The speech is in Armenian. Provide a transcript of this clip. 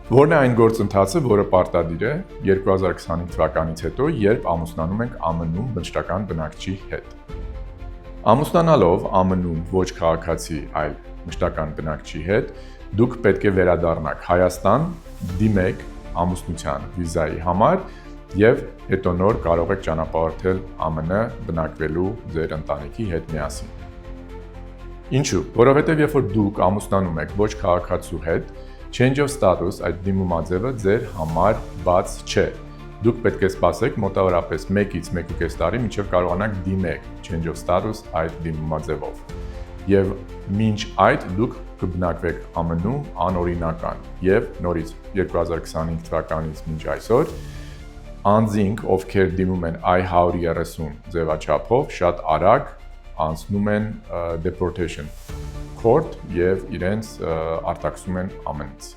Որն է այն գործընթացը, որը պարտադիր է 2025 թվականից հետո, երբ ամուսնանում ենք ԱՄՆ-ում բժշկական բնակչի հետ։ Ամուսնանալով ԱՄՆ-ում ոչ քաղաքացի, այլ բժշկական բնակչի հետ, դուք պետք է վերադառնաք Հայաստան, դիմեք ամուսնության վիզայի համար եւ հետո նոր կարող եք ճանապարհորդել ԱՄՆ բնակվելու ձեր ընտանիքի հետ միասին։ Ինչու՞։ Որովհետեւ երբ որ դուք ամուսնանում եք ոչ քաղաքացու հետ, change of status այդ դիմումաձևը ձեր համար բաց չէ։ Դուք պետք է սպասեք մոտավորապես 1-ից 1.5 տարի, մինչև կարողանաք դիմեք change of status այդ դիմումաձևով։ Եվ մինչ այդ դուք կբնակվեք ԱՄՆ-ում անօրինական եւ նորից 2025 թվականից մինչ այսօր անձինք, ովքեր դիմում են I-130 ձևաչափով, շատ արագ անցնում են deportation court եւ իրենց արտաքսում են ԱՄՆ-ից։